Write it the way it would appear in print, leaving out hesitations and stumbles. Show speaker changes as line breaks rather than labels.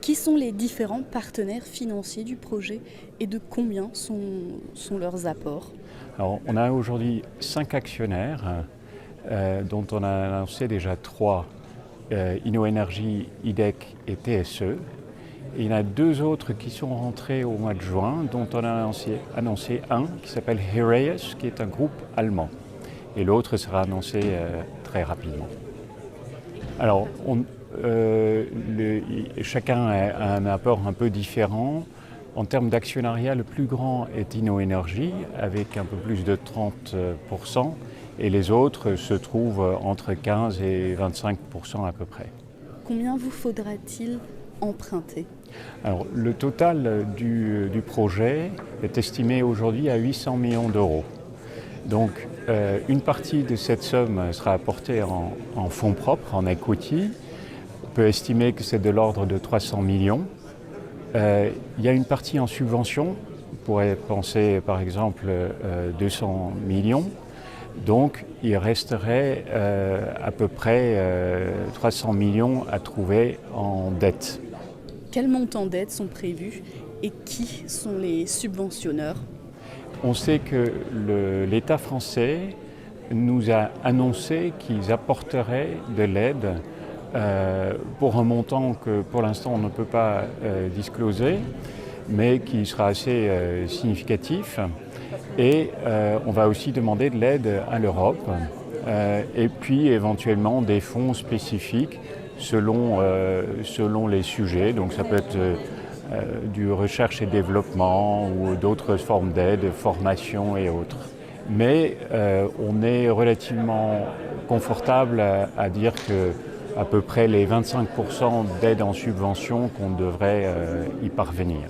Qui sont les différents partenaires financiers du projet et de combien sont leurs apports?
Alors, on a aujourd'hui 5 actionnaires, dont on a annoncé déjà 3, InnoEnergy, IDEC et TSE. Et il y en a 2 autres qui sont rentrés au mois de juin, dont on a annoncé un qui s'appelle Heraeus, qui est un groupe allemand. Et l'autre sera annoncé très rapidement. Alors, chacun a un apport un peu différent. En termes d'actionnariat, le plus grand est InnoEnergy, avec un peu plus de 30%, et les autres se trouvent entre 15 et 25% à peu près.
Combien vous faudra-t-il emprunter?
Alors, le total du projet est estimé aujourd'hui à 800 millions d'euros. Donc, une partie de cette somme sera apportée en fonds propres, en equity. On peut estimer que c'est de l'ordre de 300 millions. Il y a une partie en subvention, on pourrait penser par exemple 200 millions. Donc il resterait à peu près 300 millions à trouver en dette.
Quels montants d'aides sont prévus et qui sont les subventionneurs?
On sait que l'État français nous a annoncé qu'ils apporteraient de l'aide pour un montant que pour l'instant on ne peut pas discloser, mais qui sera assez significatif. Et on va aussi demander de l'aide à l'Europe et puis éventuellement des fonds spécifiques selon les sujets. Donc ça peut être du recherche et développement ou d'autres formes d'aide, formation et autres. Mais on est relativement confortable à dire que à peu près les 25% d'aide en subvention qu'on devrait y parvenir.